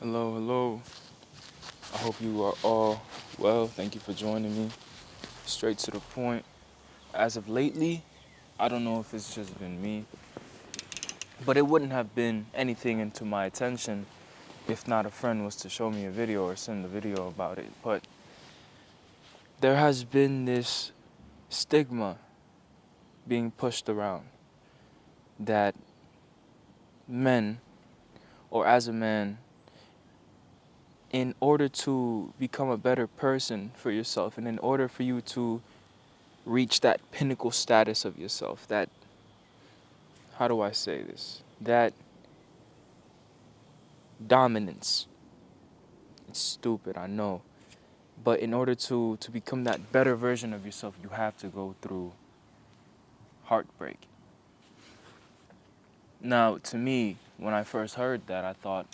Hello, hello. I hope you are all well. Thank you for joining me. Straight to the point. As of lately, I don't know if it's just been me, but it wouldn't have been anything into my attention if not a friend was to show me a video or send a video about it. But there has been this stigma being pushed around that men, or as a man, in order to become a better person for yourself and in order for you to reach that pinnacle status of yourself, that, how do I say this? That dominance. It's stupid, I know. But in order to become that better version of yourself, you have to go through heartbreak. Now, to me, when I first heard that, I thought,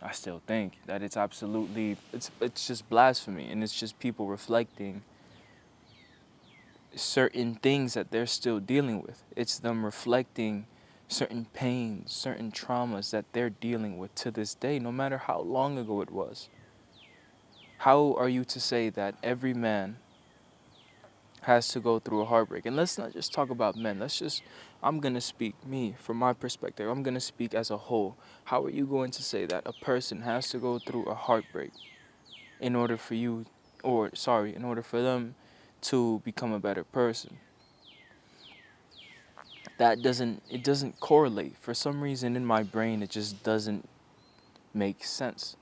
I still think that it's absolutely, it's just blasphemy, and it's just people reflecting certain things that they're still dealing with. It's them reflecting certain pains, certain traumas that they're dealing with to this day, no matter how long ago it was. How are you to say that every man has to go through a heartbreak? And let's not just talk about men. I'm going to speak me from my perspective. I'm going to speak as a whole. How are you going to say that a person has to go through a heartbreak in order for in order for them to become a better person? It doesn't correlate. For some reason in my brain, it just doesn't make sense.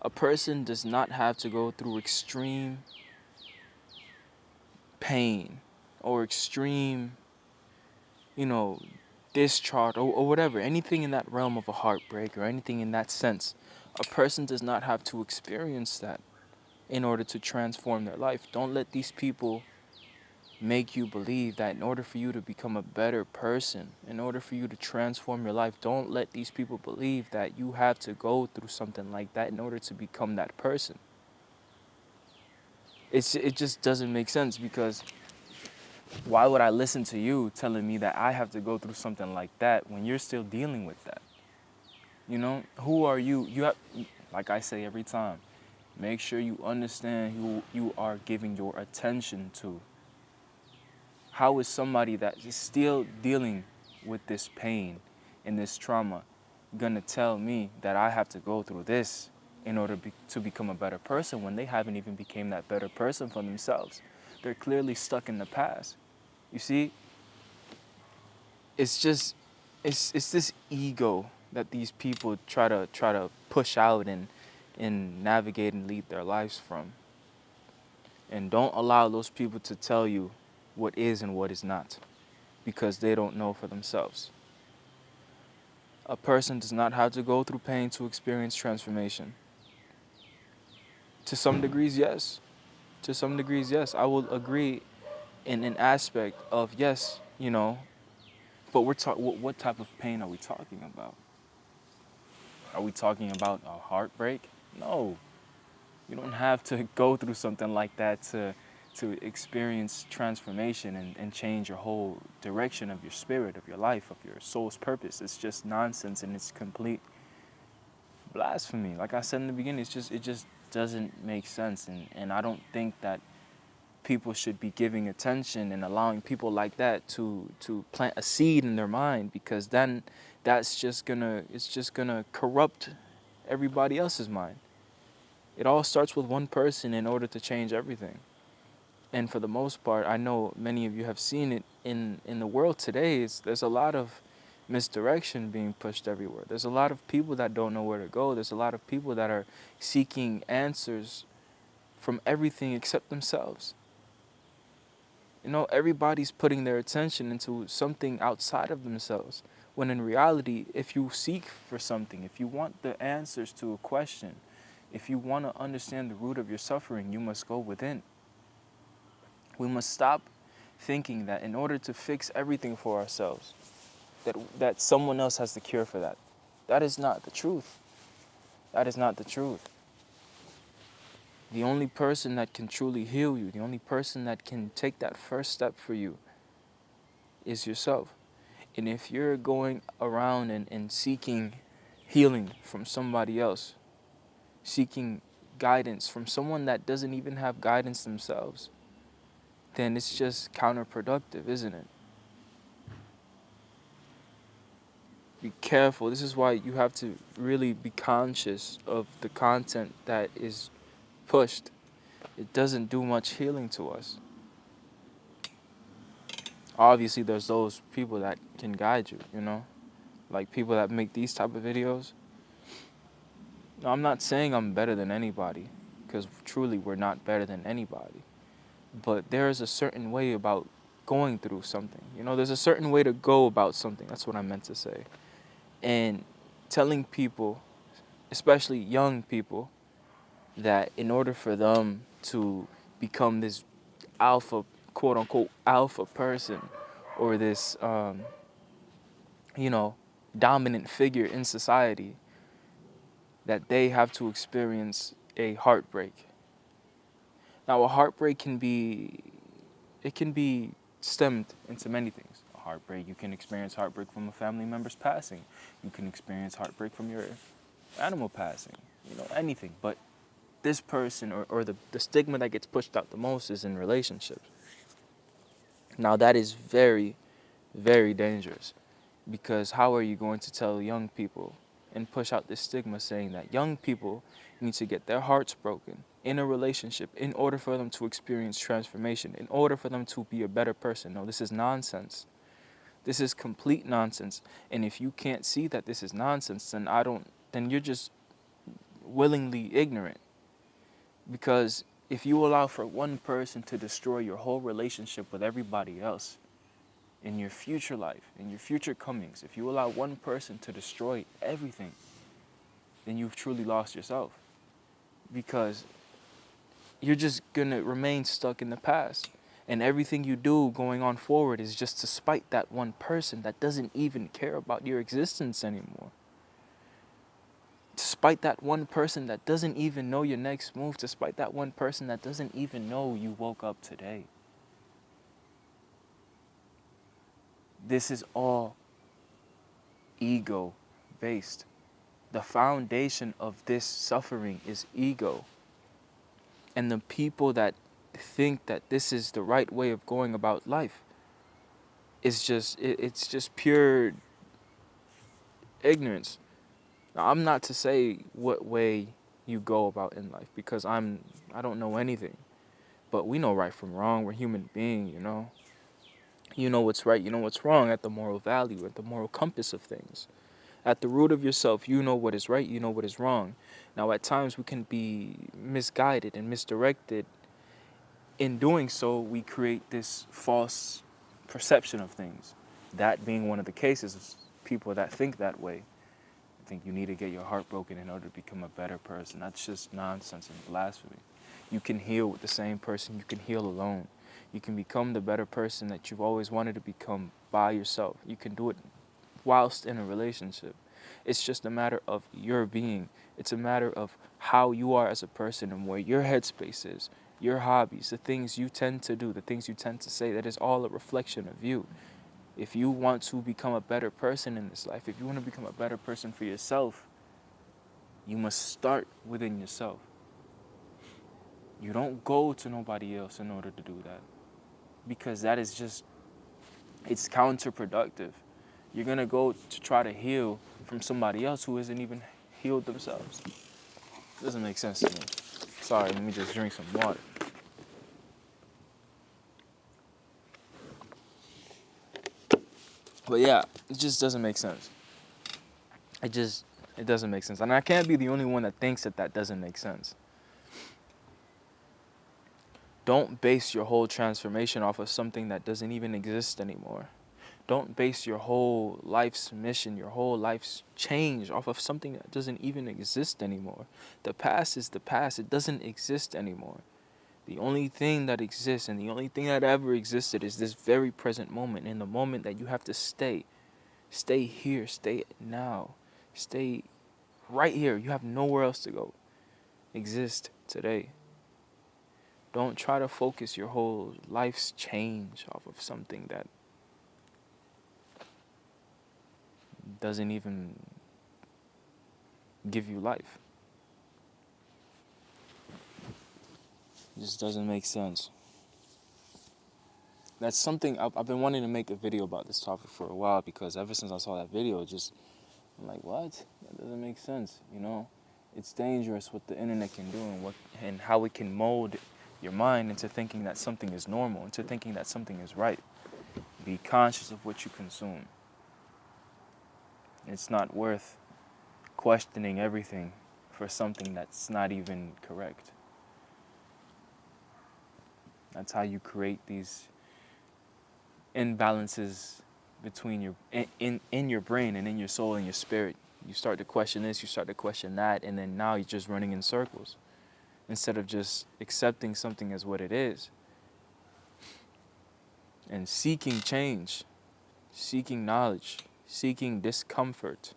A person does not have to go through extreme pain or extreme, you know, discharge or whatever, anything in that realm of a heartbreak or anything in that sense. A person does not have to experience that in order to transform their life. Don't let these people make you believe that in order for you to become a better person, in order for you to transform your life, don't let these people believe that you have to go through something like that in order to become that person. It just doesn't make sense, because why would I listen to you telling me that I have to go through something like that when you're still dealing with that? You know, who are you? You have, like I say every time, make sure you understand who you are giving your attention to. How is somebody that is still dealing with this pain and this trauma gonna tell me that I have to go through this in order to become a better person when they haven't even become that better person for themselves? They're clearly stuck in the past. You see, it's just it's this ego that these people try to push out and navigate and lead their lives from. And don't allow those people to tell you what is and what is not, because they don't know for themselves. A person does not have to go through pain to experience transformation. To some degrees, yes. To some degrees, yes. I will agree in an aspect of yes, but what type of pain are we talking about? Are we talking about a heartbreak? No. You don't have to go through something like that to experience transformation and change your whole direction of your spirit, of your life, of your soul's purpose. It's just nonsense, and it's complete blasphemy. Like I said in the beginning, it just doesn't make sense, and I don't think that people should be giving attention and allowing people like that to plant a seed in their mind, because then it's just gonna corrupt everybody else's mind. It all starts with one person in order to change everything. And for the most part, I know many of you have seen it in the world today. There's a lot of misdirection being pushed everywhere. There's a lot of people that don't know where to go. There's a lot of people that are seeking answers from everything except themselves. Everybody's putting their attention into something outside of themselves. When in reality, if you seek for something, if you want the answers to a question, if you want to understand the root of your suffering, you must go within. We must stop thinking that in order to fix everything for ourselves, that someone else has the cure for that. That is not the truth. That is not the truth. The only person that can truly heal you, the only person that can take that first step for you is yourself. And if you're going around and seeking healing from somebody else, seeking guidance from someone that doesn't even have guidance themselves, then it's just counterproductive, isn't it? Be careful. This is why you have to really be conscious of the content that is pushed. It doesn't do much healing to us. Obviously, there's those people that can guide you, like people that make these type of videos. No, I'm not saying I'm better than anybody, because truly we're not better than anybody. But there is a certain way about going through something. There's a certain way to go about something. That's what I meant to say. And telling people, especially young people, that in order for them to become this alpha, quote unquote, alpha person, or this, dominant figure in society, that they have to experience a heartbreak. Now, a heartbreak can be stemmed into many things. A heartbreak, you can experience heartbreak from a family member's passing. You can experience heartbreak from your animal passing, anything. But this person, or the stigma that gets pushed out the most is in relationships. Now, that is very, very dangerous, because how are you going to tell young people and push out this stigma saying that young people need to get their hearts broken in a relationship in order for them to experience transformation, in order for them to be a better person? No, this is nonsense. This is complete nonsense. And if you can't see that this is nonsense, then you're just willingly ignorant. Because if you allow for one person to destroy your whole relationship with everybody else in your future life, in your future comings, if you allow one person to destroy everything, then you've truly lost yourself. Because you're just going to remain stuck in the past. And everything you do going on forward is just to spite that one person that doesn't even care about your existence anymore. To spite that one person that doesn't even know your next move. To spite that one person that doesn't even know you woke up today. This is all ego-based. The foundation of this suffering is ego. And the people that think that this is the right way of going about life is it's just pure ignorance. Now, I'm not to say what way you go about in life, because I don't know anything. But we know right from wrong. We're human beings, You know what's right, you know what's wrong at the moral value, at the moral compass of things. At the root of yourself, you know what is right, you know what is wrong. Now, at times we can be misguided and misdirected. In doing so, we create this false perception of things. That being one of the cases is people that think that way. Think you need to get your heart broken in order to become a better person. That's just nonsense and blasphemy. You can heal with the same person. You can heal alone. You can become the better person that you've always wanted to become by yourself. You can do it whilst in a relationship. It's just a matter of your being. It's a matter of how you are as a person and where your headspace is, your hobbies, the things you tend to do, the things you tend to say. That is all a reflection of you. If you want to become a better person in this life, if you want to become a better person for yourself, you must start within yourself. You don't go to nobody else in order to do that, because that is it's counterproductive. You're going to go to try to heal from somebody else who isn't even healed themselves. It doesn't make sense to me. Sorry, let me just drink some water. But yeah, it just doesn't make sense. It doesn't make sense. And I can't be the only one that thinks that doesn't make sense. Don't base your whole transformation off of something that doesn't even exist anymore. Don't base your whole life's mission, your whole life's change off of something that doesn't even exist anymore. The past is the past. It doesn't exist anymore. The only thing that exists and the only thing that ever existed is this very present moment. In the moment that you have to stay. Stay here. Stay now. Stay right here. You have nowhere else to go. Exist today. Don't try to focus your whole life's change off of something that doesn't even give you life. It just doesn't make sense. That's something I've been wanting to make a video about this topic for a while, because ever since I saw that video, I'm like, what? That doesn't make sense, you know? It's dangerous what the internet can do, and how it can mold your mind into thinking that something is normal, into thinking that something is right. Be conscious of what you consume. It's not worth questioning everything for something that's not even correct. That's how you create these imbalances between your in your brain and in your soul and your spirit. You start to question this, you start to question that, and then now you're just running in circles instead of just accepting something as what it is and seeking change, seeking knowledge, seeking discomfort.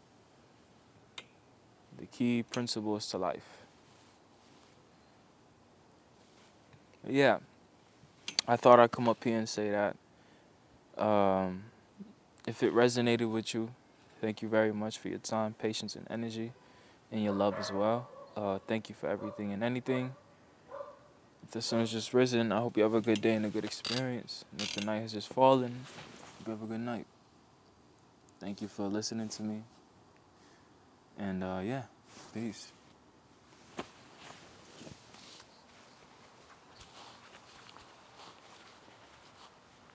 The key principles to life. But yeah, I thought I'd come up here and say that. If it resonated with you, thank you very much for your time, patience, and energy, and your love as well. Thank you for everything and anything. If the sun has just risen, I hope you have a good day and a good experience. And if the night has just fallen, you have a good night. Thank you for listening to me. And yeah, peace.